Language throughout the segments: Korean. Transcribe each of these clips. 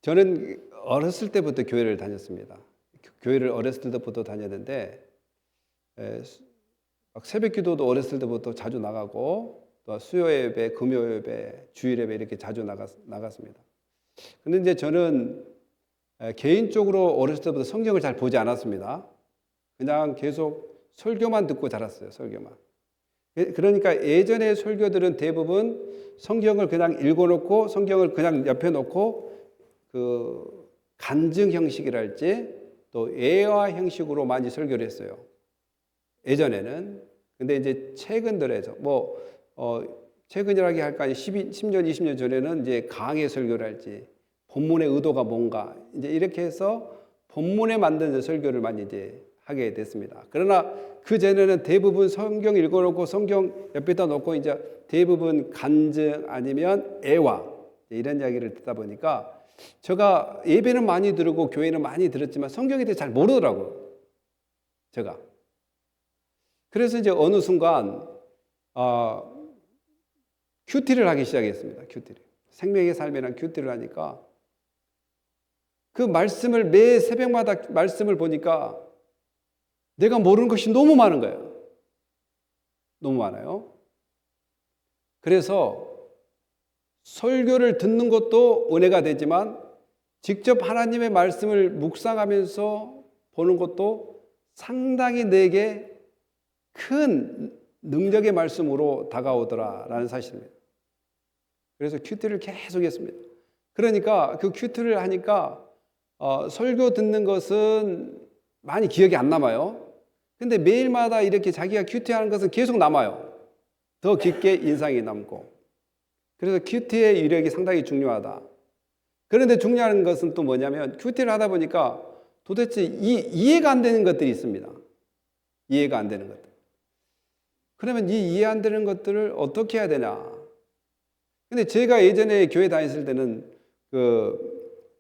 저는 어렸을 때부터 교회를 다녔습니다. 교회를 어렸을 때부터 다녔는데 막 새벽 기도도 어렸을 때부터 자주 나가고 또 수요 예배, 금요 예배, 주일 예배 이렇게 자주 나갔습니다. 근데 이제 저는 개인적으로 어렸을 때부터 성경을 잘 보지 않았습니다. 그냥 계속 설교만 듣고 자랐어요. 설교만. 그러니까 예전의 설교들은 대부분 성경을 그냥 읽어놓고 성경을 그냥 옆에 놓고 그 간증 형식이랄지 또 예화 형식으로 많이 설교를 했어요. 예전에는. 근데 이제 최근 들어서 최근이라고 할까 10년, 20년 전에는 이제 강의 설교를 할지 본문의 의도가 뭔가 이제 이렇게 해서 본문에 만든 설교를 많이 이제 하게 됐습니다. 그러나 그 전에는 대부분 성경 읽어놓고 성경 옆에다 놓고 이제 대부분 간증 아니면 예화 이런 이야기를 듣다 보니까 제가 예배는 많이 들고 교회는 많이 들었지만 성경에 대해 잘 모르더라고요. 제가. 그래서 이제 어느 순간 큐티를 하기 시작했습니다. 큐티를. 생명의 삶이라는 큐티를 하니까 그 말씀을 매 새벽마다 말씀을 보니까 내가 모르는 것이 너무 많은 거예요. 너무 많아요. 그래서 설교를 듣는 것도 은혜가 되지만 직접 하나님의 말씀을 묵상하면서 보는 것도 상당히 내게 큰 능력의 말씀으로 다가오더라라는 사실입니다. 그래서 큐티를 계속 했습니다. 그러니까 그 큐티를 하니까 설교 듣는 것은 많이 기억이 안 남아요. 근데 매일마다 이렇게 자기가 큐티하는 것은 계속 남아요. 더 깊게 인상이 남고. 그래서 큐티의 이력이 상당히 중요하다. 그런데 중요한 것은 또 뭐냐면 큐티를 하다 보니까 도대체 이해가 안 되는 것들이 있습니다. 이해가 안 되는 것들. 그러면 이 이해 안 되는 것들을 어떻게 해야 되냐? 근데 제가 예전에 교회 다녔을 때는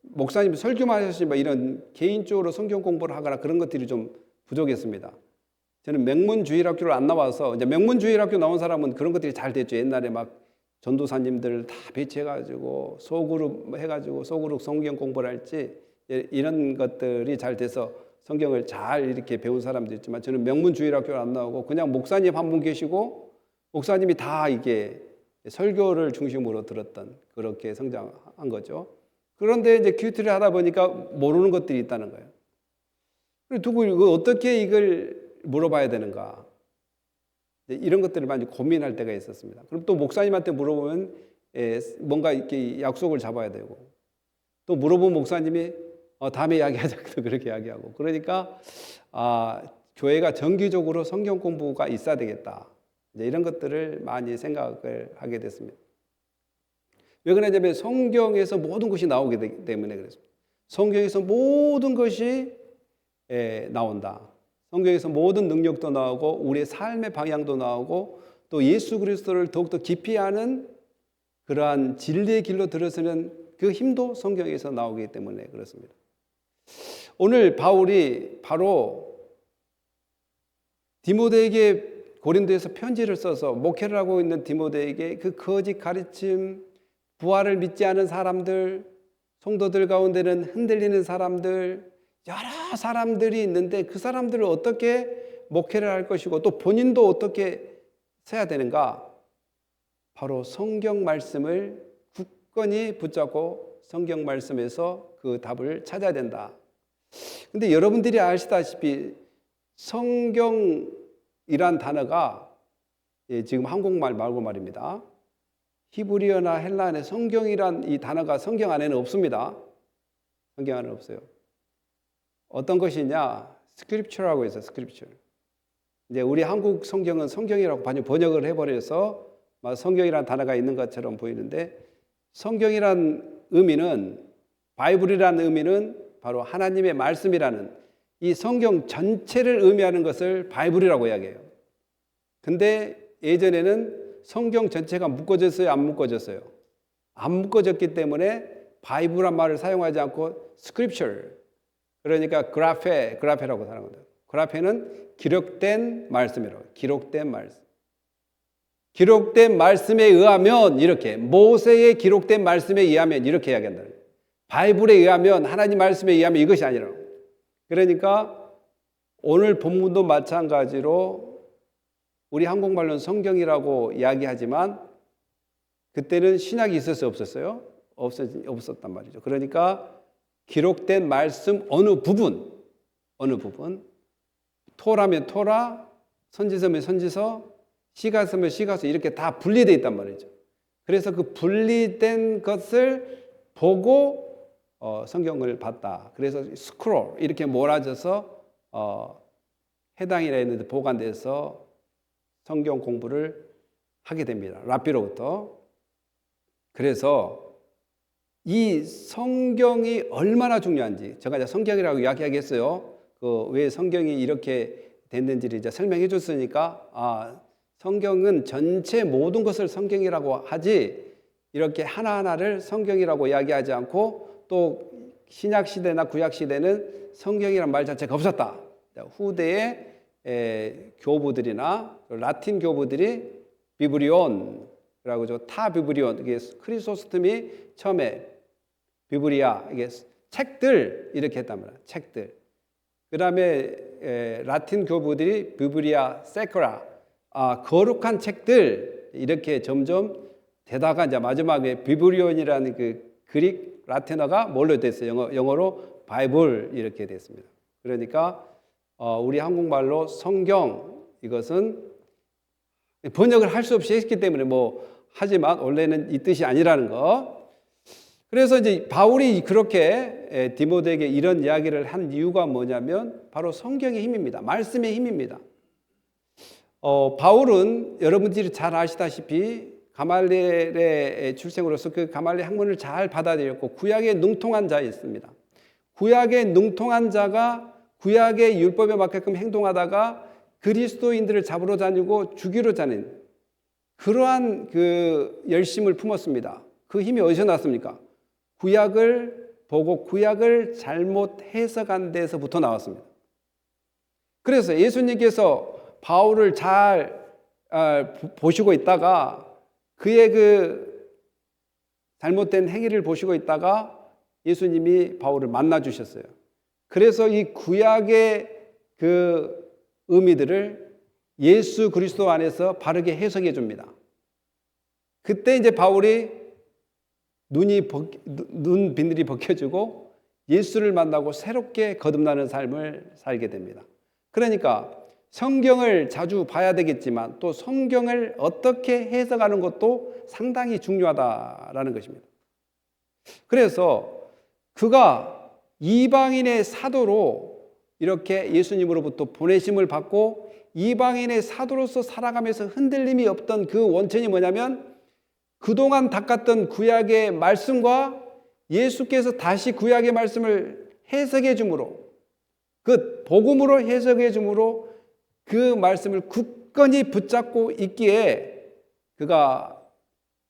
목사님 설교만 하셨지 이런 개인적으로 성경 공부를 하거나 그런 것들이 좀 부족했습니다. 저는 명문주일학교를 안 나와서 이제 명문주일학교 나온 사람은 그런 것들이 잘 됐죠. 옛날에 막 전도사님들 다 배치해가지고 소그룹 해가지고 소그룹 성경 공부를 할지 이런 것들이 잘 돼서 성경을 잘 이렇게 배운 사람도 있지만 저는 명문주일학교를 안 나오고 그냥 목사님 한 분 계시고 목사님이 다 이게 설교를 중심으로 들었던 그렇게 성장한 거죠. 그런데 이제 큐티를 하다 보니까 모르는 것들이 있다는 거예요. 누구 어떻게 이걸 물어봐야 되는가? 이런 것들을 많이 고민할 때가 있었습니다. 그럼 또 목사님한테 물어보면 뭔가 이렇게 약속을 잡아야 되고 또 물어본 목사님이 다음에 이야기하자 그렇게 이야기하고 그러니까 교회가 정기적으로 성경 공부가 있어야 되겠다. 이제 이런 것들을 많이 생각을 하게 됐습니다. 왜 그러냐면 성경에서 모든 것이 나오기 때문에 그렇습니다. 성경에서 모든 것이 나온다. 성경에서 모든 능력도 나오고 우리의 삶의 방향도 나오고 또 예수 그리스도를 더욱더 깊이 아는 그러한 진리의 길로 들어서는 그 힘도 성경에서 나오기 때문에 그렇습니다. 오늘 바울이 바로 디모데에게 고린도에서 편지를 써서 목회를 하고 있는 디모데에게 그 거짓 가르침, 부활을 믿지 않은 사람들, 성도들 가운데는 흔들리는 사람들, 여러 사람들이 있는데 그 사람들을 어떻게 목회를 할 것이고 또 본인도 어떻게 써야 되는가? 바로 성경 말씀을 굳건히 붙잡고 성경 말씀에서 그 답을 찾아야 된다. 근데 여러분들이 아시다시피 성경이란 단어가 지금 한국말 말고 말입니다. 히브리어나 헬라어의 성경이란 이 단어가 성경 안에는 없습니다. 성경 안에는 없어요. 어떤 것이냐? 스크립처라고 해서 스크립처. 이제 우리 한국 성경은 성경이라고 번역을 해버려서 성경이라는 단어가 있는 것처럼 보이는데 성경이란 의미는 바이블이라는 의미는 바로 하나님의 말씀이라는 이 성경 전체를 의미하는 것을 바이블이라고 이야기해요. 근데 예전에는 성경 전체가 묶어졌어요? 안 묶어졌어요? 안 묶어졌기 때문에 바이블란 말을 사용하지 않고 스크립처 그러니까 그라페라고 하는 겁니다. 그라페는 기록된 말씀이라고. 기록된 말씀. 기록된 말씀에 의하면 이렇게 모세의 기록된 말씀에 의하면 이렇게 이야기한다. 바이블에 의하면, 하나님 말씀에 의하면 이것이 아니라. 그러니까 오늘 본문도 마찬가지로 우리 한국말로는 성경이라고 이야기하지만 그때는 신약이 있었어요, 없었어요? 없었단 말이죠. 그러니까 기록된 말씀 어느 부분, 토라면 토라, 선지서면 선지서, 시가서면 시가서, 이렇게 다 분리되어 있단 말이죠. 그래서 그 분리된 것을 보고 성경을 봤다. 그래서 스크롤 이렇게 몰아져서 해당이라 했는데 보관돼서 성경 공부를 하게 됩니다. 랍비로부터. 그래서 이 성경이 얼마나 중요한지 제가 이제 성경이라고 이야기하겠어요. 왜 성경이 이렇게 됐는지를 이제 설명해 줬으니까 성경은 전체 모든 것을 성경이라고 하지 이렇게 하나하나를 성경이라고 이야기하지 않고 또 신약 시대나 구약 시대는 성경이란 말 자체가 없었다. 후대의 교부들이나 라틴 교부들이 비브리온이라고 타 비브리온, 이게 크리소스톰이 처음에 비브리아, 이게 책들 이렇게 했단 말이야. 책들. 그다음에 라틴 교부들이 비브리아 세크라, 거룩한 책들 이렇게 점점 되다가 이제 마지막에 비브리온이라는 그 그릭 라틴어가 뭘로 됐어요? 영어로 바이블 이렇게 됐습니다. 그러니까 우리 한국말로 성경, 이것은 번역을 할 수 없이 했기 때문에 하지만 원래는 이 뜻이 아니라는 거. 그래서 이제 바울이 그렇게 디모데에게 이런 이야기를 한 이유가 뭐냐면 바로 성경의 힘입니다. 말씀의 힘입니다. 바울은 여러분들이 잘 아시다시피 가말리엘의 출생으로서 그 가말리엘 학문을 잘 받아들였고 구약에 능통한 자였습니다. 구약에 능통한 자가 구약의 율법에 맞게끔 행동하다가 그리스도인들을 잡으러 다니고 죽이러 다닌 그러한 그 열심을 품었습니다. 그 힘이 어디서 났습니까? 구약을 보고 구약을 잘못 해석한 데서부터 나왔습니다. 그래서 예수님께서 바울을 잘 보시고 있다가 그의 그 잘못된 행위를 보시고 있다가 예수님이 바울을 만나 주셨어요. 그래서 이 구약의 그 의미들을 예수 그리스도 안에서 바르게 해석해 줍니다. 그때 이제 바울이 눈 비늘이 벗겨지고 예수를 만나고 새롭게 거듭나는 삶을 살게 됩니다. 그러니까 성경을 자주 봐야 되겠지만 또 성경을 어떻게 해석하는 것도 상당히 중요하다라는 것입니다. 그래서 그가 이방인의 사도로 이렇게 예수님으로부터 보내심을 받고 이방인의 사도로서 살아가면서 흔들림이 없던 그 원천이 뭐냐면 그동안 닦았던 구약의 말씀과 예수께서 다시 구약의 말씀을 해석해 줌으로 그 복음으로 해석해 줌으로 그 말씀을 굳건히 붙잡고 있기에 그가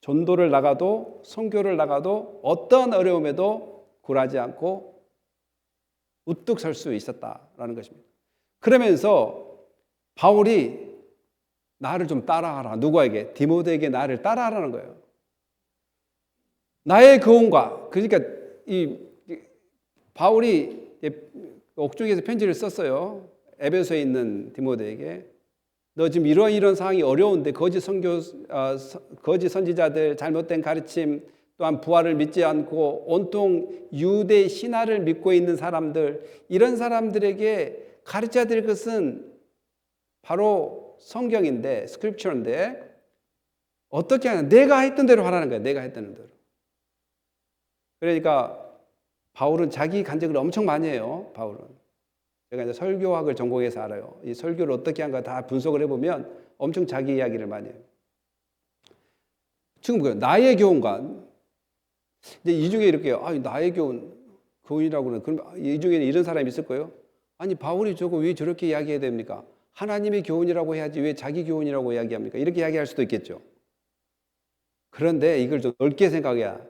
전도를 나가도 선교를 나가도 어떤 어려움에도 굴하지 않고 우뚝 설 수 있었다라는 것입니다. 그러면서 바울이 나를 좀 따라하라. 누구에게? 디모데에게 나를 따라하라는 거예요. 나의 교훈과, 그러니까 이 바울이 옥중에서 편지를 썼어요. 에베소에 있는 디모데에게. 너 지금 이런 상황이 어려운데 거짓 선지자들, 잘못된 가르침, 또한 부활을 믿지 않고 온통 유대 신화를 믿고 있는 사람들, 이런 사람들에게 가르쳐야 될 것은 바로 성경인데, 스크립처인데 어떻게 하냐? 내가 했던 대로 하라는 거야. 내가 했던 대로. 그러니까 바울은 자기 간증을 엄청 많이 해요. 바울은. 제가 이제 설교학을 전공해서 알아요. 이 설교를 어떻게 한가 다 분석을 해보면 엄청 자기 이야기를 많이 해요. 지금 나의 교훈관. 이제 이 중에 이렇게 나의 교훈이라고 그러는, 그럼 이 중에는 이런 사람이 있을 거예요. 아니 바울이 저거 왜 저렇게 이야기해야 됩니까? 하나님의 교훈이라고 해야지 왜 자기 교훈이라고 이야기합니까? 이렇게 이야기할 수도 있겠죠. 그런데 이걸 좀 넓게 생각해야,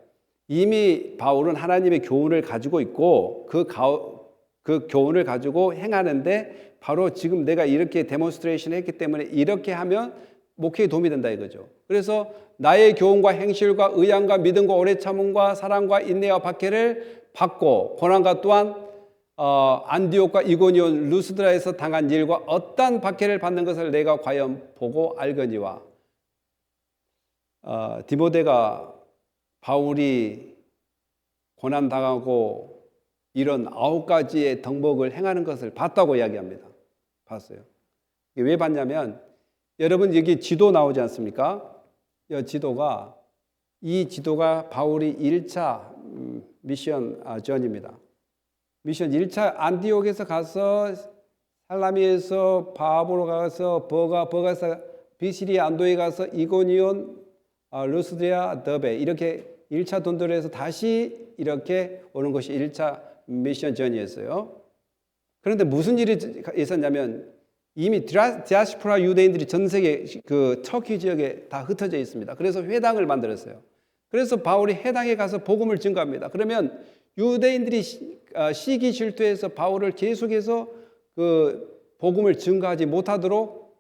이미 바울은 하나님의 교훈을 가지고 있고 그 교훈을 가지고 행하는데 바로 지금 내가 이렇게 데몬스트레이션 했기 때문에 이렇게 하면 목회에 도움이 된다 이거죠. 그래서 나의 교훈과 행실과 의향과 믿음과 오래 참음과 사랑과 인내와 박해를 받고 고난과 또한 안디옥과 이고니온 루스드라에서 당한 일과 어떠한 박해를 받는 것을 내가 과연 보고 알거니와. 디모데가 바울이 고난당하고 이런 9가지의 덕목을 행하는 것을 봤다고 이야기합니다. 봤어요. 왜 봤냐면 여러분 여기 지도 나오지 않습니까? 이 지도가 바울이 1차 미션 전입니다. 미션 1차 안디옥에서 가서 살라미에서 바보로 가서 버가서 비시리아 안도에 가서 이고니온 루스드라 더베 이렇게 1차 돈도에서 다시 이렇게 오는 것이 1차 미션 전이었어요. 그런데 무슨 일이 있었냐면 이미 디아스포라 유대인들이 전 세계 그 터키 지역에 다 흩어져 있습니다. 그래서 회당을 만들었어요. 그래서 바울이 회당에 가서 복음을 증거합니다. 그러면 유대인들이 시기 질투해서 바울을 계속해서 그 복음을 증거하지 못하도록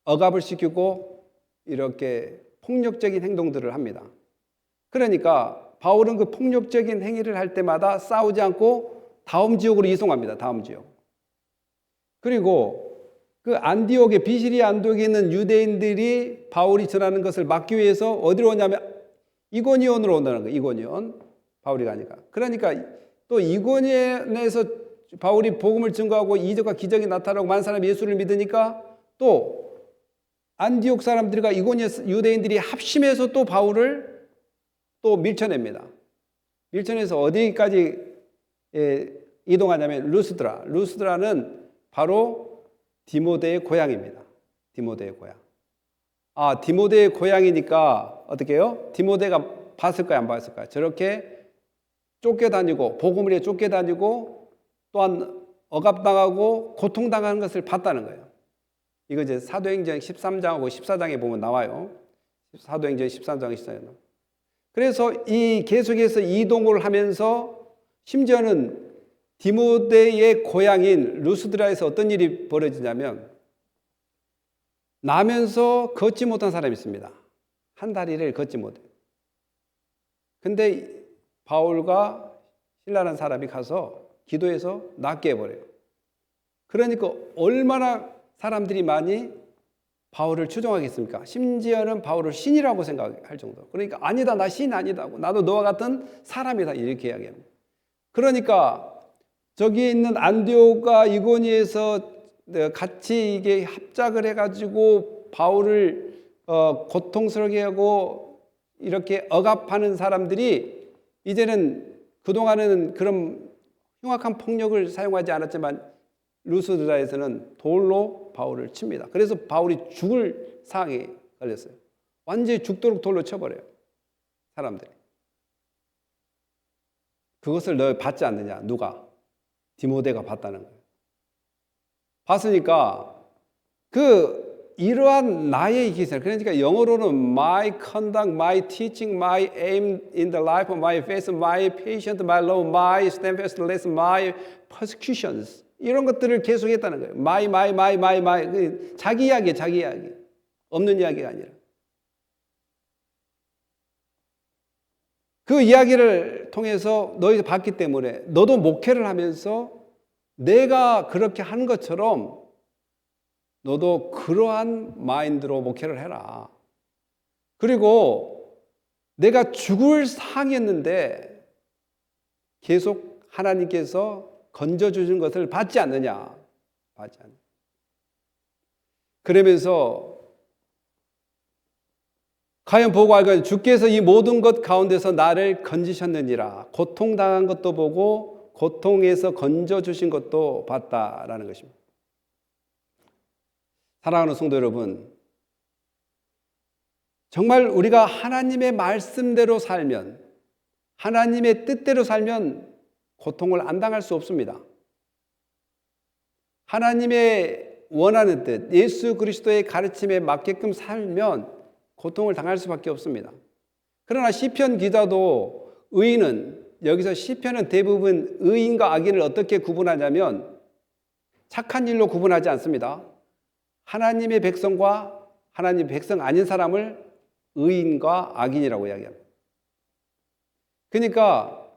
억압을 시키고 이렇게 폭력적인 행동들을 합니다. 그러니까 바울은 그 폭력적인 행위를 할 때마다 싸우지 않고 다음 지역으로 이송합니다. 다음 지역. 그리고 그 안디옥에 비시리아 안디옥에 있는 유대인들이 바울이 전하는 것을 막기 위해서 어디로 오냐면 이고니온으로 온다는 거예요. 이고니온. 바울이 가니까. 그러니까 또 이고니온에서 바울이 복음을 증거하고 이적과 기적이 나타나고 많은 사람이 예수를 믿으니까 또 안디옥 사람들과 이고니온 유대인들이 합심해서 또 바울을 또 밀쳐냅니다. 밀쳐내서 어디까지 이동하냐면 루스드라. 루스드라는 바로 디모데의 고향입니다. 디모데의 고향. 디모데의 고향이니까 어떻게 해요? 디모데가 봤을까요? 안 봤을까요? 저렇게 쫓겨다니고 복음을 위해 쫓겨다니고 또한 억압당하고 고통당하는 것을 봤다는 거예요. 이거 이제 사도행전 13장하고 14장에 보면 나와요. 사도행전 13장 14장. 그래서 이 계속해서 이동을 하면서 심지어는 디모데의 고향인 루스드라에서 어떤 일이 벌어지냐면 나면서 걷지 못한 사람이 있습니다. 한 다리를 걷지 못해요. 근데 바울과 실라라는 사람이 가서 기도해서 낫게 해버려요. 그러니까 얼마나 사람들이 많이 바울을 추종하겠습니까? 심지어는 바울을 신이라고 생각할 정도. 그러니까 아니다, 나 신 아니다고. 나도 너와 같은 사람이다. 이렇게 이야기합니다. 그러니까 저기 있는 안디옥과 이고니에서 같이 이게 합작을 해가지고 바울을 고통스럽게 하고 이렇게 억압하는 사람들이 이제는 그동안에는 그런 흉악한 폭력을 사용하지 않았지만 루스드라에서는 돌로 바울을 칩니다. 그래서 바울이 죽을 상황에 걸렸어요. 완전히 죽도록 돌로 쳐버려요. 사람들이. 그것을 너 받지 않느냐? 누가? 디모데가 봤다는 거예요. 봤으니까 이러한 나의 기술, 그러니까 영어로는 my conduct, my teaching, my aim in the life of my faith, my patience, my love, my steadfastness, my persecutions 이런 것들을 계속했다는 거예요. my. 자기 이야기예요, 자기 이야기. 없는 이야기가 아니라. 그 이야기를 통해서 너희가 봤기 때문에 너도 목회를 하면서 내가 그렇게 한 것처럼 너도 그러한 마인드로 목회를 해라. 그리고 내가 죽을 상했는데 계속 하나님께서 건져주신 것을 받지 않느냐. 받지 않느냐. 그러면서 과연 보고 알거니 주께서 이 모든 것 가운데서 나를 건지셨느니라. 고통당한 것도 보고 고통에서 건져주신 것도 봤다라는 것입니다. 사랑하는 성도 여러분, 정말 우리가 하나님의 말씀대로 살면, 하나님의 뜻대로 살면 고통을 안 당할 수 없습니다. 하나님의 원하는 뜻, 예수 그리스도의 가르침에 맞게끔 살면 고통을 당할 수밖에 없습니다. 그러나 시편 기자도 의인은, 여기서 시편은 대부분 의인과 악인을 어떻게 구분하냐면 착한 일로 구분하지 않습니다. 하나님의 백성과 하나님 백성 아닌 사람을 의인과 악인이라고 이야기합니다. 그러니까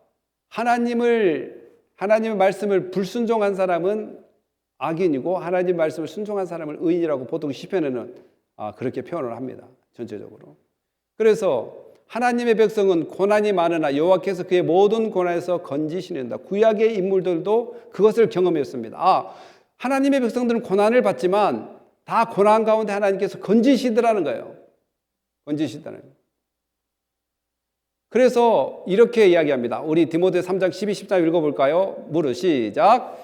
하나님의 말씀을 불순종한 사람은 악인이고 하나님 말씀을 순종한 사람을 의인이라고 보통 시편에는 그렇게 표현을 합니다. 전체적으로. 그래서 하나님의 백성은 고난이 많으나 여호와께서 그의 모든 고난에서 건지시는다. 구약의 인물들도 그것을 경험했습니다. 하나님의 백성들은 고난을 받지만 다 고난 가운데 하나님께서 건지시더라는 거예요. 건지시다는 거예요. 그래서 이렇게 이야기합니다. 우리 디모데 3장 12, 13 읽어볼까요? 무릇 시작.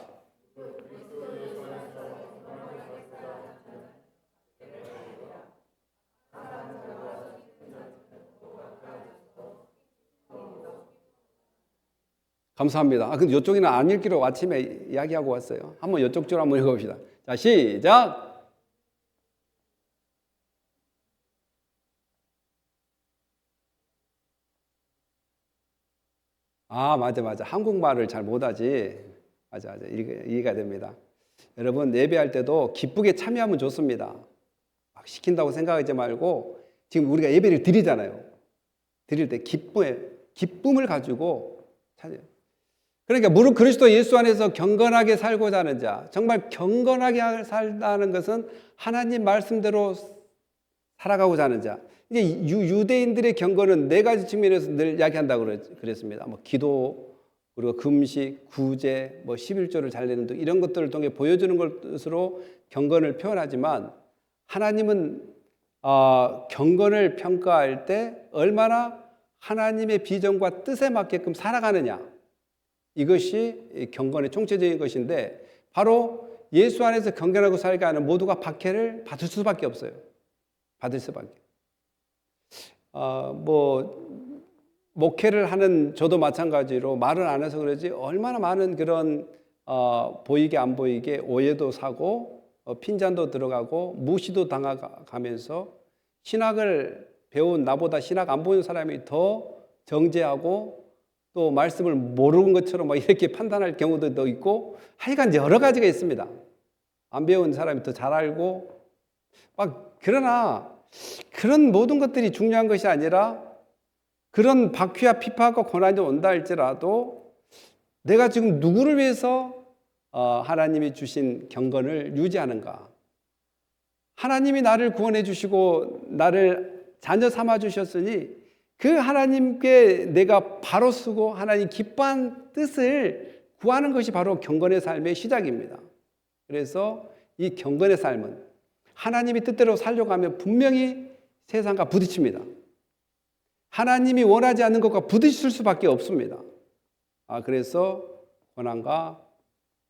감사합니다. 근데 이쪽에는 안 읽기로 아침에 이야기하고 왔어요. 한번 이쪽 줄 한번 읽어봅시다. 자, 시작. 맞아. 한국말을 잘 못하지. 맞아. 이해가 됩니다. 여러분, 예배할 때도 기쁘게 참여하면 좋습니다. 막 시킨다고 생각하지 말고, 지금 우리가 예배를 드리잖아요. 드릴 때 기쁨을 가지고 찾아요. 그러니까 무릇 그리스도 예수 안에서 경건하게 살고자 하는 자, 정말 경건하게 살다는 것은 하나님 말씀대로 살아가고자 하는 자. 이제 유대인들의 경건은 네 가지 측면에서 늘 이야기한다고 그랬습니다. 기도, 그리고 금식, 구제, 11조를 잘 내는 등 이런 것들을 통해 보여주는 것으로 경건을 표현하지만 하나님은 경건을 평가할 때 얼마나 하나님의 비전과 뜻에 맞게끔 살아가느냐, 이것이 경건의 총체적인 것인데 바로 예수 안에서 경건하고 살게 하는 모두가 박해를 받을 수밖에 없어요. 받을 수밖에. 목회를 하는 저도 마찬가지로 말을 안 해서 그러지 얼마나 많은 그런 보이게 안 보이게 오해도 사고 핀잔도 들어가고 무시도 당하면서 신학을 배운 나보다 신학 안 보는 사람이 더 정죄하고 또 말씀을 모르는 것처럼 이렇게 판단할 경우도 더 있고 하여간 여러 가지가 있습니다. 안 배운 사람이 더 잘 알고 그러나 그런 모든 것들이 중요한 것이 아니라 그런 박해와 비판과 고난이 온다 할지라도 내가 지금 누구를 위해서 하나님이 주신 경건을 유지하는가? 하나님이 나를 구원해 주시고 나를 자녀 삼아 주셨으니 그 하나님께 내가 바로 쓰고 하나님 기뻐한 뜻을 구하는 것이 바로 경건의 삶의 시작입니다. 그래서 이 경건의 삶은 하나님이 뜻대로 살려고 하면 분명히 세상과 부딪힙니다. 하나님이 원하지 않는 것과 부딪힐 수밖에 없습니다. 그래서 고난과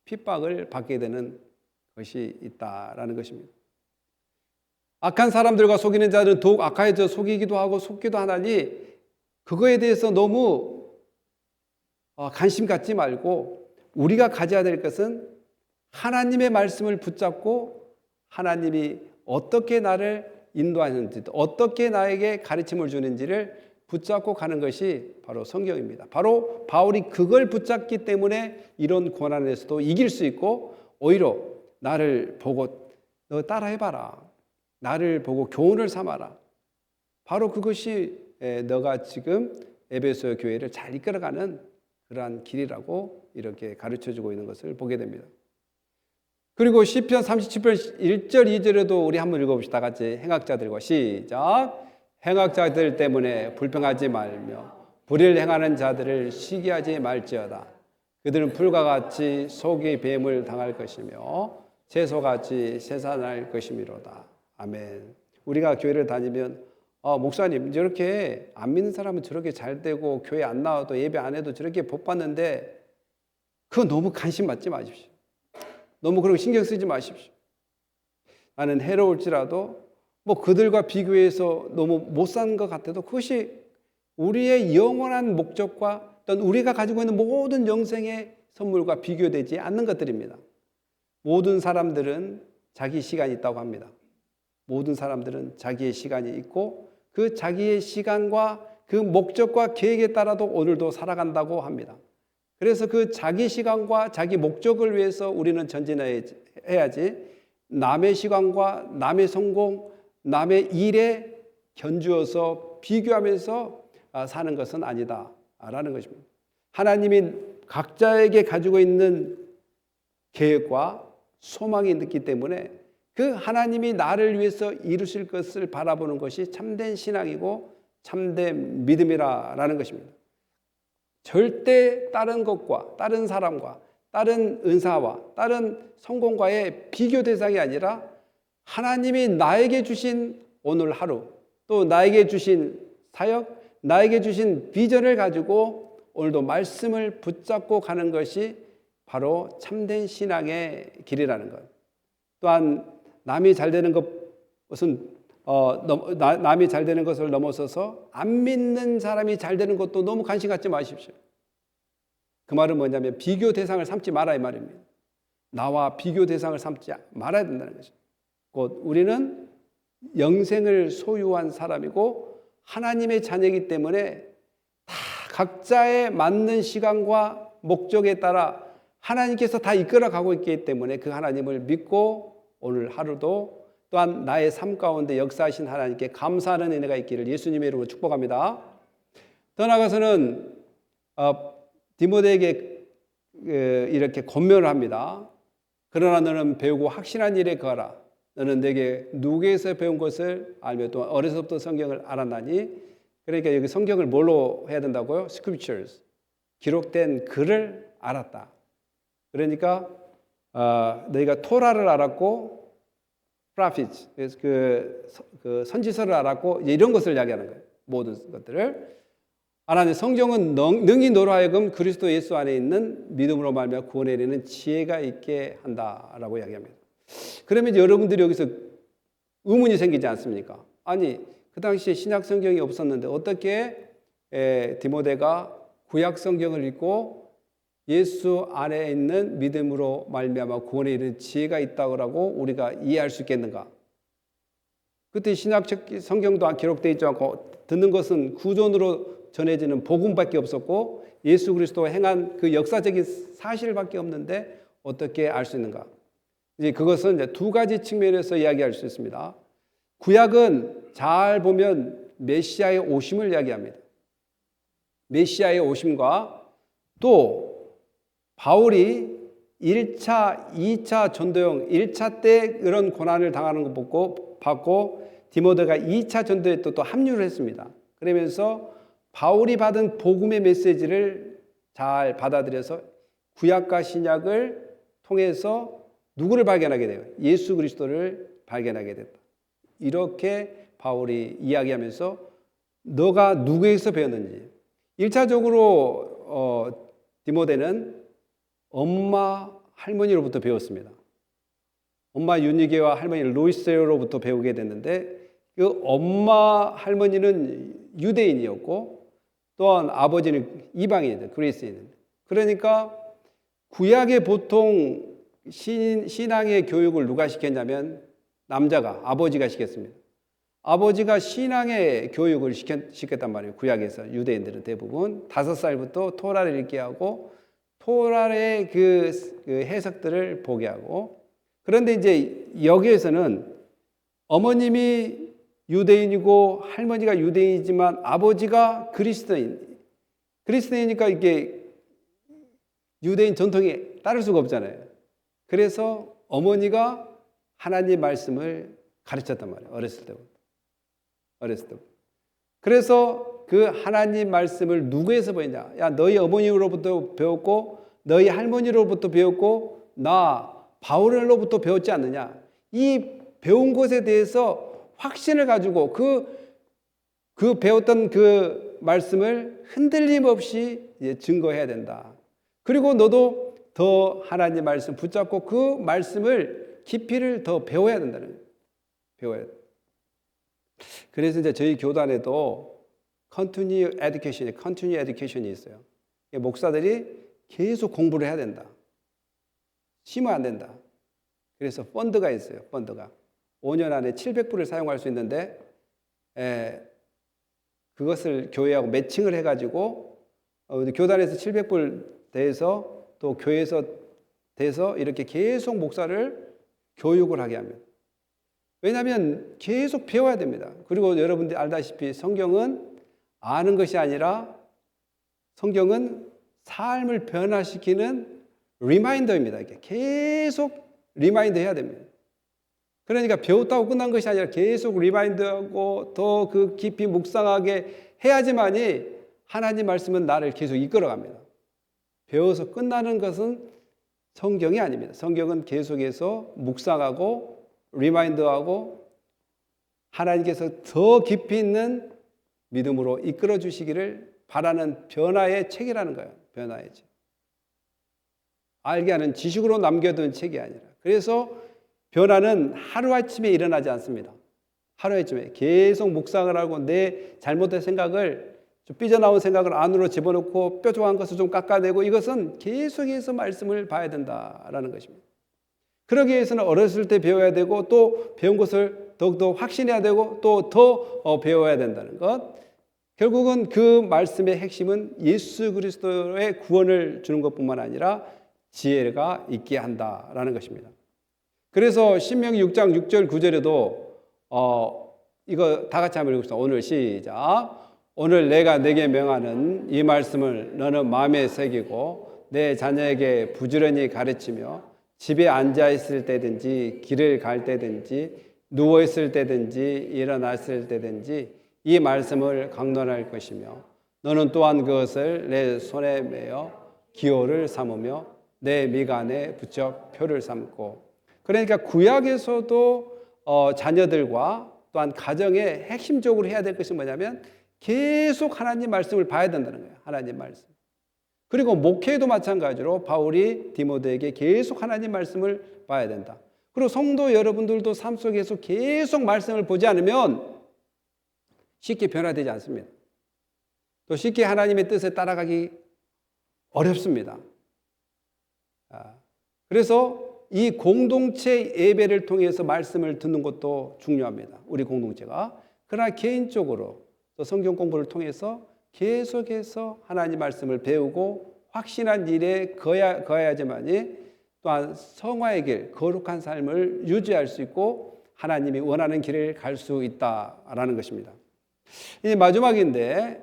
핍박을 받게 되는 것이 있다라는 것입니다. 악한 사람들과 속이는 자들은 더욱 악하여져 속이기도 하고 속기도 하나니 그거에 대해서 너무 관심 갖지 말고 우리가 가져야 될 것은 하나님의 말씀을 붙잡고 하나님이 어떻게 나를 인도하는지, 어떻게 나에게 가르침을 주는지를 붙잡고 가는 것이 바로 성경입니다. 바로 바울이 그걸 붙잡기 때문에 이런 고난에서도 이길 수 있고 오히려 나를 보고 너 따라해봐라. 나를 보고 교훈을 삼아라. 바로 그것이 너가 지금 에베소 교회를 잘 이끌어가는 그러한 길이라고 이렇게 가르쳐주고 있는 것을 보게 됩니다. 그리고 시편 37편 1절 2절에도 우리 한번 읽어봅시다. 같이 행악자들과 시작. 행악자들 때문에 불평하지 말며 불의를 행하는 자들을 시기하지 말지어다. 그들은 풀과 같이 속이 뱀을 당할 것이며 채소같이 쇠산할 것이미로다. 아멘. 우리가 교회를 다니면 목사님 저렇게 안 믿는 사람은 저렇게 잘 되고 교회 안 나와도 예배 안 해도 저렇게 복 받는데 그거 너무 관심 받지 마십시오. 너무 그런 거 신경 쓰지 마십시오. 나는 해로울지라도 그들과 비교해서 너무 못 사는 것 같아도 그것이 우리의 영원한 목적과 또는 우리가 가지고 있는 모든 영생의 선물과 비교되지 않는 것들입니다. 모든 사람들은 자기 시간이 있다고 합니다. 모든 사람들은 자기의 시간이 있고 그 자기의 시간과 그 목적과 계획에 따라도 오늘도 살아간다고 합니다. 그래서 그 자기 시간과 자기 목적을 위해서 우리는 전진해야지 남의 시간과 남의 성공, 남의 일에 견주어서 비교하면서 사는 것은 아니다라는 것입니다. 하나님이 각자에게 가지고 있는 계획과 소망이 있기 때문에 그 하나님이 나를 위해서 이루실 것을 바라보는 것이 참된 신앙이고 참된 믿음이라는 것입니다. 절대 다른 것과 다른 사람과 다른 은사와 다른 성공과의 비교 대상이 아니라 하나님이 나에게 주신 오늘 하루, 또 나에게 주신 사역, 나에게 주신 비전을 가지고 오늘도 말씀을 붙잡고 가는 것이 바로 참된 신앙의 길이라는 것. 또한 남이 잘 되는 것은 남이 잘 되는 것을 넘어서서 안 믿는 사람이 잘 되는 것도 너무 관심 갖지 마십시오. 그 말은 뭐냐면 비교 대상을 삼지 마라 이 말입니다. 나와 비교 대상을 삼지 말아야 된다는 것입니다. 곧 우리는 영생을 소유한 사람이고 하나님의 자녀이기 때문에 다 각자의 맞는 시간과 목적에 따라 하나님께서 다 이끌어 가고 있기 때문에 그 하나님을 믿고 오늘 하루도 또한 나의 삶 가운데 역사하신 하나님께 감사하는 은혜가 있기를 예수님의 이름으로 축복합니다. 더 나아가서는 디모데에게 이렇게 권면을 합니다. 그러나 너는 배우고 확신한 일에 거하라. 너는 내게 누구에서 배운 것을 알며 또 어려서부터 성경을 알았나니. 그러니까 여기 성경을 뭘로 해야 된다고요? Scriptures. 기록된 글을 알았다. 그러니까 너희가 토라를 알았고 prophets, 그 선지서를 알았고 이런 것을 이야기하는 거예요. 모든 것들을 하나님 성경은 능히 너로 하여금 그리스도 예수 안에 있는 믿음으로 말미암아 구원에 이르는 지혜가 있게 한다라고 이야기합니다. 그러면 여러분들이 여기서 의문이 생기지 않습니까? 아니 그 당시에 신약 성경이 없었는데 어떻게 디모데가 구약 성경을 읽고 예수 안에 있는 믿음으로 말미암아 구원에 이르는 지혜가 있다고 우리가 이해할 수 있겠는가? 그때 신약적 성경도 기록되어 있지 않고 듣는 것은 구전으로 전해지는 복음밖에 없었고 예수 그리스도가 행한 그 역사적인 사실밖에 없는데 어떻게 알 수 있는가? 이제 그것은 이제 두 가지 측면에서 이야기할 수 있습니다. 구약은 잘 보면 메시아의 오심을 이야기합니다. 메시아의 오심과 또 바울이 1차, 2차 전도형 1차 때 그런 고난을 당하는 것 받고 디모데가 2차 전도에 또 합류를 했습니다. 그러면서 바울이 받은 복음의 메시지를 잘 받아들여서 구약과 신약을 통해서 누구를 발견하게 돼요? 예수 그리스도를 발견하게 됐다. 이렇게 바울이 이야기하면서 너가 누구에게서 배웠는지 1차적으로 디모데는 엄마 할머니로부터 배웠습니다. 엄마 유니게와 할머니 로이스로부터 배우게 됐는데 그 엄마 할머니는 유대인이었고 또한 아버지는 이방인이다. 그리스인. 그러니까 구약의 보통 신앙의 교육을 누가 시켰냐면 남자가 아버지가 시켰습니다. 아버지가 신앙의 교육을 시켰단 말이에요. 구약에서 유대인들은 대부분 5살부터 토라를 읽게 하고 토라의 그 해석들을 보게 하고 그런데 이제 여기에서는 어머님이 유대인이고 할머니가 유대인이지만 아버지가 그리스도인이니까 이게 유대인 전통에 따를 수가 없잖아요. 그래서 어머니가 하나님 말씀을 가르쳤단 말이에요. 어렸을 때부터. 그래서 그 하나님 말씀을 누구에서 배웠냐? 야, 너희 어머니로부터 배웠고 너희 할머니로부터 배웠고 나 바울로부터 배웠지 않느냐? 이 배운 것에 대해서 확신을 가지고 그 배웠던 그 말씀을 흔들림 없이 증거해야 된다. 그리고 너도 더 하나님 말씀 붙잡고 그 말씀을 깊이를 더 배워야 된다는 거예요. 배워야 돼. 그래서 이제 저희 교단에도 Continue Education이 있어요. 목사들이 계속 공부를 해야 된다. 쉬면 안 된다. 그래서 펀드가 있어요. 펀드가 5년 안에 700불을 사용할 수 있는데 그것을 교회하고 매칭을 해가지고 교단에서 700불 대해서 또 교회에서 대해서 이렇게 계속 목사를 교육을 하게 합니다. 왜냐하면 계속 배워야 됩니다. 그리고 여러분들이 알다시피 성경은 아는 것이 아니라 성경은 삶을 변화시키는 리마인더입니다. 이렇게 계속 리마인드 해야 됩니다. 그러니까 배웠다고 끝난 것이 아니라 계속 리마인드하고 더 그 깊이 묵상하게 해야지만이 하나님 말씀은 나를 계속 이끌어갑니다. 배워서 끝나는 것은 성경이 아닙니다. 성경은 계속해서 묵상하고 리마인드하고 하나님께서 더 깊이 있는 믿음으로 이끌어 주시기를 바라는 변화의 책이라는 거예요. 변화의 책. 알게 하는 지식으로 남겨둔 책이 아니라. 그래서 변화는 하루아침에 일어나지 않습니다. 하루아침에 계속 묵상을 하고 내 잘못된 생각을, 좀 삐져나온 생각을 안으로 집어넣고 뾰족한 것을 좀 깎아내고, 이것은 계속해서 말씀을 봐야 된다라는 것입니다. 그러기 위해서는 어렸을 때 배워야 되고, 또 배운 것을 더욱더 확신해야 되고, 또 더 배워야 된다는 것. 결국은 그 말씀의 핵심은 예수 그리스도의 구원을 주는 것뿐만 아니라 지혜가 있게 한다라는 것입니다. 그래서 신명기 6장 6절 9절에도 이거 다 같이 한번 읽읍시다. 오늘 시작. 오늘 내가 내게 명하는 이 말씀을 너는 마음에 새기고 내 자녀에게 부지런히 가르치며 집에 앉아 있을 때든지 길을 갈 때든지 누워 있을 때든지 일어났을 때든지 이 말씀을 강론할 것이며 너는 또한 그것을 내 손에 메어 기호를 삼으며 내 미간에 붙여 표를 삼고. 그러니까 구약에서도 자녀들과 또한 가정에 핵심적으로 해야 될 것이 뭐냐면 계속 하나님 말씀을 봐야 된다는 거예요. 하나님 말씀. 그리고 목회도 마찬가지로 바울이 디모데에게 계속 하나님 말씀을 봐야 된다. 그리고 성도 여러분들도 삶 속에서 계속 말씀을 보지 않으면 쉽게 변화되지 않습니다. 또 쉽게 하나님의 뜻에 따라가기 어렵습니다. 그래서 이 공동체 예배를 통해서 말씀을 듣는 것도 중요합니다. 우리 공동체가. 그러나 개인적으로 또 성경 공부를 통해서 계속해서 하나님 말씀을 배우고 확신한 일에 거해야지만이 또한 성화의 길, 거룩한 삶을 유지할 수 있고 하나님이 원하는 길을 갈 수 있다라는 것입니다. 이 마지막인데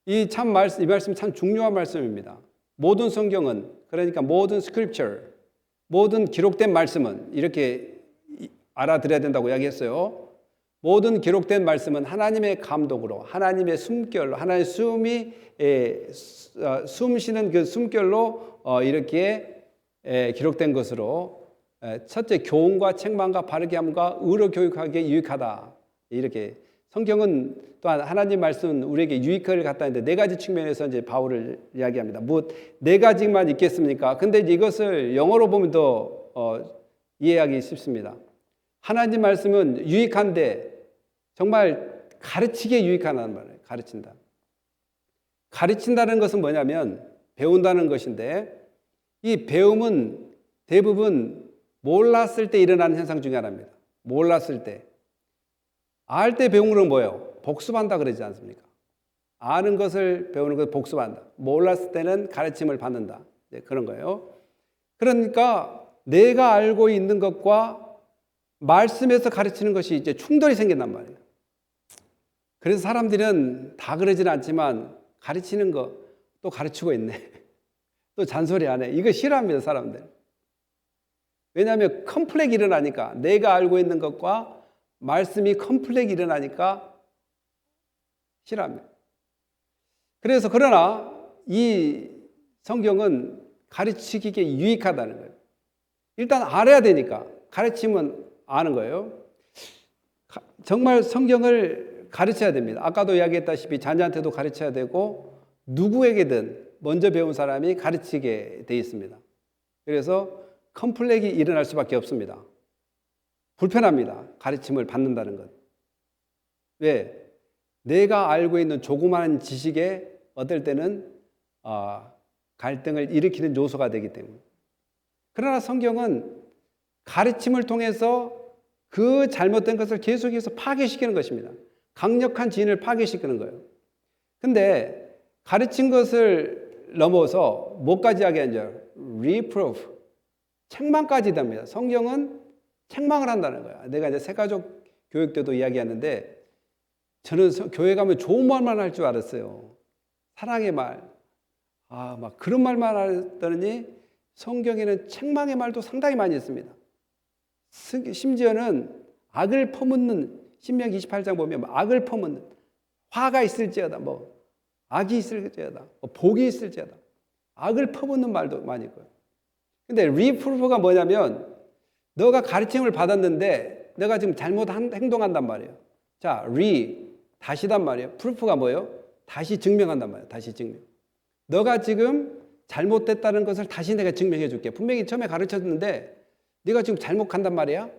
이 말씀이 참 중요한 말씀입니다. 모든 성경은, 그러니까 모든 스크립처, 모든 기록된 말씀은 이렇게 알아들어야 된다고 이야기했어요. 모든 기록된 말씀은 하나님의 감독으로, 하나님의 숨결로, 하나님의 숨 쉬는 그 숨결로 이렇게 기록된 것으로 첫째 교훈과 책망과 바르게 함과 의로 교육하기에 유익하다. 이렇게 성경은 또한 하나님 말씀은 우리에게 유익을 갖다 있는데 네 가지 측면에서 이제 바울을 이야기합니다. 뭐 네 가지만 있겠습니까? 근데 이것을 영어로 보면 더 이해하기 쉽습니다. 하나님 말씀은 유익한데 정말 가르치기에 유익하다는 말이에요. 가르친다. 가르친다는 것은 뭐냐면 배운다는 것인데 이 배움은 대부분 몰랐을 때 일어나는 현상 중에 하나입니다. 몰랐을 때. 알 때 배우는 건 뭐예요? 복습한다 그러지 않습니까? 아는 것을 배우는 것을 복습한다. 몰랐을 때는 가르침을 받는다. 네, 그런 거예요. 그러니까 내가 알고 있는 것과 말씀에서 가르치는 것이 이제 충돌이 생긴단 말이에요. 그래서 사람들은 다 그러지는 않지만 가르치는 거 또 가르치고 있네. 또 잔소리 안 해. 이거 싫어합니다, 사람들. 왜냐하면 컴플렉이 일어나니까 내가 알고 있는 것과 말씀이 컴플렉이 일어나니까 싫어합니다. 그래서 그러나 이 성경은 가르치기에 유익하다는 거예요. 일단 알아야 되니까 가르치면 아는 거예요. 정말 성경을 가르쳐야 됩니다. 아까도 이야기했다시피 자녀한테도 가르쳐야 되고 누구에게든 먼저 배운 사람이 가르치게 돼 있습니다. 그래서 컴플렉이 일어날 수밖에 없습니다. 불편합니다. 가르침을 받는다는 것. 왜? 내가 알고 있는 조그마한 지식에 어떨 때는 갈등을 일으키는 요소가 되기 때문에. 그러나 성경은 가르침을 통해서 그 잘못된 것을 계속해서 파괴시키는 것입니다. 강력한 진을 파괴시키는 거예요. 근데 가르친 것을 넘어서 뭐까지 하게 하죠? reproof. 책망까지 됩니다. 성경은 책망을 한다는 거야. 내가 이제 새가족 교육 때도 이야기하는데 저는 교회 가면 좋은 말만 할 줄 알았어요. 사랑의 말. 막 그런 말만 하더니 성경에는 책망의 말도 상당히 많이 있습니다. 심지어는 악을 퍼묻는 신명기 28장 보면 악을 퍼묻는 화가 있을지어다 악이 있을지어다 복이 있을지어다 악을 퍼붓는 말도 많이 있고요. 근데 리프루프가 뭐냐면 너가 가르침을 받았는데 내가 지금 잘못 행동한단 말이에요. 자, 다시단 말이에요. 프루프가 뭐예요? 다시 증명한단 말이에요. 다시 증명. 너가 지금 잘못됐다는 것을 다시 내가 증명해 줄게. 분명히 처음에 가르쳤는데 네가 지금 잘못 간단 말이야.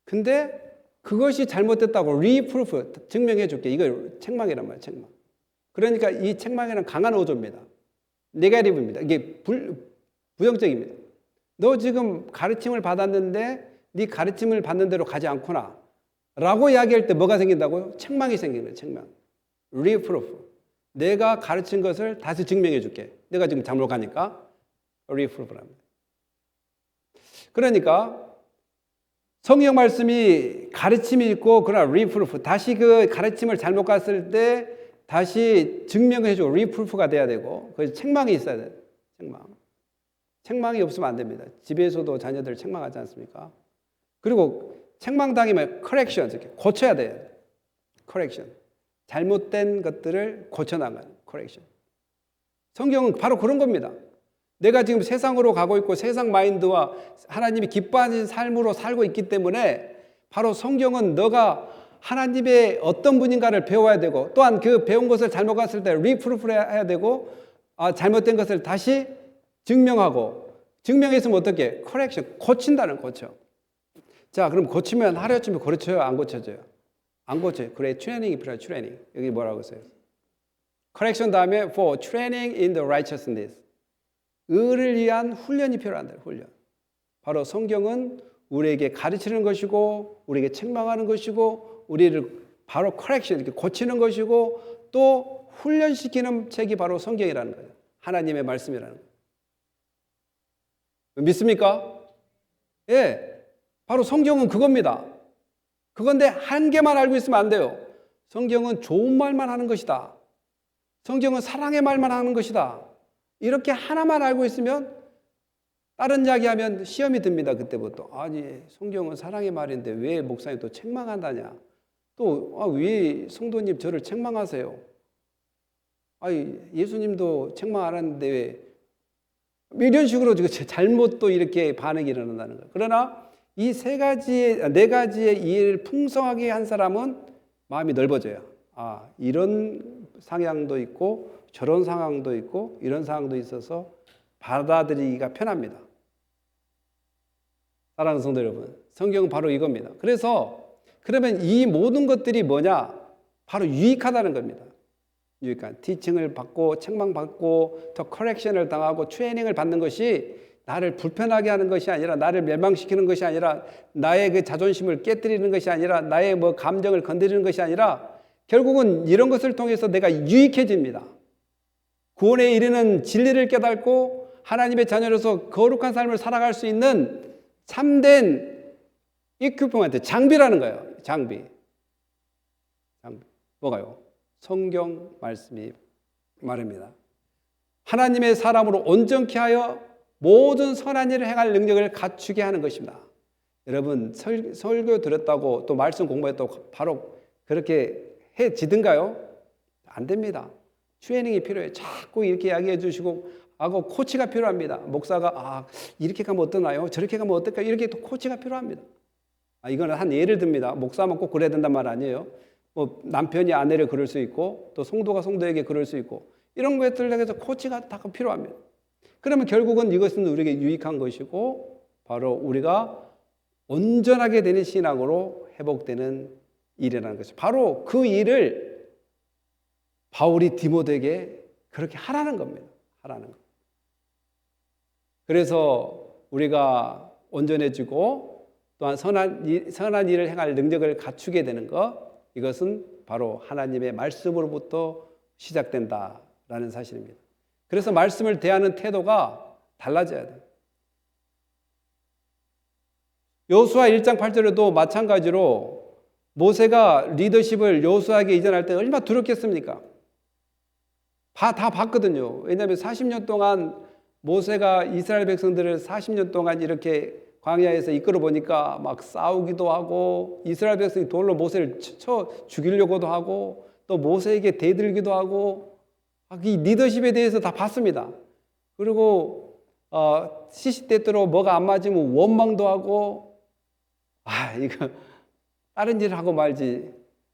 근데 그것이 잘못됐다고 리프루프 증명해 줄게. 이거 책망이란 말이에요. 책망. 그러니까 이 책망에는 강한 어조입니다. 네거티브입니다. 이게 부정적입니다. 너 지금 가르침을 받았는데 네 가르침을 받는 대로 가지 않구나 라고 이야기할 때 뭐가 생긴다고요? 책망이 생기는 거예요. 책망. 리프루프. 내가 가르친 것을 다시 증명해 줄게. 내가 지금 잘못 가니까 리프루프랍니다. 그러니까 성경 말씀이 가르침이 있고 그러나 리프루프. 다시 그 가르침을 잘못 갔을 때 다시 증명해 줘. 리프루프가 돼야 되고 그래서 책망이 있어야 돼요. 책망이 없으면 안 됩니다. 집에서도 자녀들 책망하지 않습니까? 그리고 책망당이면 커렉션, 고쳐야 돼요. 커렉션. 잘못된 것들을 고쳐나가는 커렉션. 성경은 바로 그런 겁니다. 내가 지금 세상으로 가고 있고 세상 마인드와 하나님이 기뻐하는 삶으로 살고 있기 때문에 바로 성경은 너가 하나님의 어떤 분인가를 배워야 되고 또한 그 배운 것을 잘못 갔을 때 리프루프 해야 되고 잘못된 것을 다시 증명했으면 어떻게? 커렉션, 고친다는 고쳐. 자, 그럼 고치면 하루아침에 고쳐요? 안 고쳐져요? 안 고쳐요. 그래, 트레이닝이 필요해요. 트레이닝. 여기 뭐라고 써요? 커렉션 다음에 for training in the righteousness. 의를 위한 훈련이 필요한다. 훈련. 바로 성경은 우리에게 가르치는 것이고 우리에게 책망하는 것이고 우리를 바로 커렉션, 이렇게 고치는 것이고 또 훈련시키는 책이 바로 성경이라는 거예요. 하나님의 말씀이라는 거예요. 믿습니까? 예. 바로 성경은 그겁니다. 그건데 한 개만 알고 있으면 안 돼요. 성경은 좋은 말만 하는 것이다. 성경은 사랑의 말만 하는 것이다. 이렇게 하나만 알고 있으면 다른 이야기하면 시험이 듭니다. 그때부터. 아니, 성경은 사랑의 말인데 왜 목사님 또 책망한다냐. 또 왜 성도님 저를 책망하세요. 예수님도 책망 안 하는데 왜 이런 식으로 잘못 또 이렇게 반응이 일어난다는 거예요. 그러나 이 네 가지의 이해를 풍성하게 한 사람은 마음이 넓어져요. 이런 상황도 있고 저런 상황도 있고 이런 상황도 있어서 받아들이기가 편합니다. 사랑하는 성도 여러분, 성경은 바로 이겁니다. 그러면 이 모든 것들이 뭐냐? 바로 유익하다는 겁니다. 유익한 티칭을 받고 책망받고 더 커렉션을 당하고 트레이닝을 받는 것이 나를 불편하게 하는 것이 아니라 나를 멸망시키는 것이 아니라 나의 그 자존심을 깨뜨리는 것이 아니라 나의 감정을 건드리는 것이 아니라 결국은 이런 것을 통해서 내가 유익해집니다. 구원에 이르는 진리를 깨닫고 하나님의 자녀로서 거룩한 삶을 살아갈 수 있는 참된 이퀴프먼트, 장비라는 거예요. 장비. 뭐가요? 성경 말씀이 말입니다. 하나님의 사람으로 온전케 하여 모든 선한 일을 행할 능력을 갖추게 하는 것입니다. 여러분 설교 들었다고 또 말씀 공부했다고 바로 그렇게 해지든가요? 안 됩니다. 트레이닝이 필요해요. 자꾸 이렇게 이야기해 주시고 코치가 필요합니다. 목사가 이렇게 가면 어떠나요? 저렇게 가면 어떨까요? 이렇게 또 코치가 필요합니다. 이거는 한 예를 듭니다. 목사만 꼭 그래야 된단 말 아니에요. 남편이 아내를 그럴 수 있고 또 성도가 성도에게 그럴 수 있고 이런 것들에 대해서 코치가 다 필요합니다. 그러면 결국은 이것은 우리에게 유익한 것이고 바로 우리가 온전하게 되는 신앙으로 회복되는 일이라는 것이죠. 바로 그 일을 바울이 디모데에게 그렇게 하라는 겁니다. 하라는 것. 그래서 우리가 온전해지고 또한 선한 일을 행할 능력을 갖추게 되는 것, 이것은 바로 하나님의 말씀으로부터 시작된다라는 사실입니다. 그래서 말씀을 대하는 태도가 달라져야 돼요. 여호수아 1장 8절에도 마찬가지로 모세가 리더십을 여호수아에게 이전할 때 얼마나 두렵겠습니까? 다 봤거든요. 왜냐하면 40년 동안 모세가 이스라엘 백성들을 40년 동안 이렇게 광야에서 이끌어 보니까 막 싸우기도 하고 이스라엘 백성이 돌로 모세를 쳐 죽이려고도 하고 또 모세에게 대들기도 하고 이 리더십에 대해서 다 봤습니다. 그리고 시시때때로 뭐가 안 맞으면 원망도 하고 이거 다른 일을 하고 말지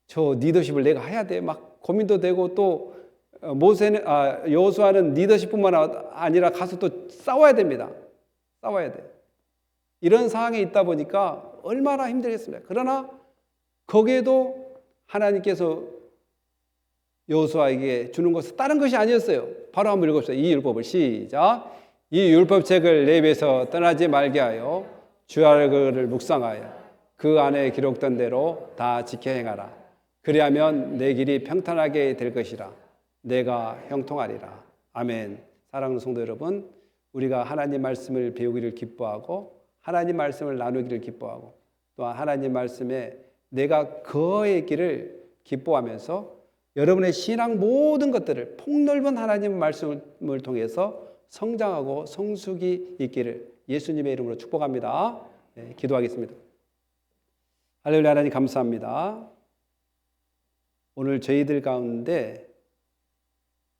저 리더십을 내가 해야 돼 막 고민도 되고 또 모세는 여호수아는 리더십뿐만 아니라 가서 또 싸워야 됩니다. 싸워야 돼. 이런 상황에 있다 보니까 얼마나 힘들겠습니까? 그러나 거기에도 하나님께서 여호수아에게 주는 것은 다른 것이 아니었어요. 바로 한번 읽어봅시다. 이 율법을 시작. 이 율법책을 내 입에서 떠나지 말게 하여 주의 글을 묵상하여 그 안에 기록된 대로 다 지켜 행하라. 그리하면 내 길이 평탄하게 될 것이라. 내가 형통하리라. 아멘. 사랑하는 성도 여러분, 우리가 하나님 말씀을 배우기를 기뻐하고 하나님 말씀을 나누기를 기뻐하고 또 하나님 말씀에 내가 거하기를 기뻐하면서 여러분의 신앙 모든 것들을 폭넓은 하나님 말씀을 통해서 성장하고 성숙이 있기를 예수님의 이름으로 축복합니다. 네, 기도하겠습니다. 할렐루야. 하나님 감사합니다. 오늘 저희들 가운데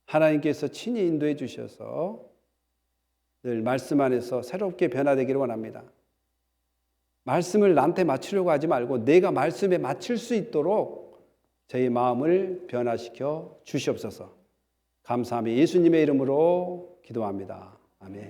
하나님께서 친히 인도해 주셔서 늘 말씀 안에서 새롭게 변화되기를 원합니다. 말씀을 나한테 맞추려고 하지 말고 내가 말씀에 맞출 수 있도록 저희 마음을 변화시켜 주시옵소서. 감사하며 예수님의 이름으로 기도합니다. 아멘.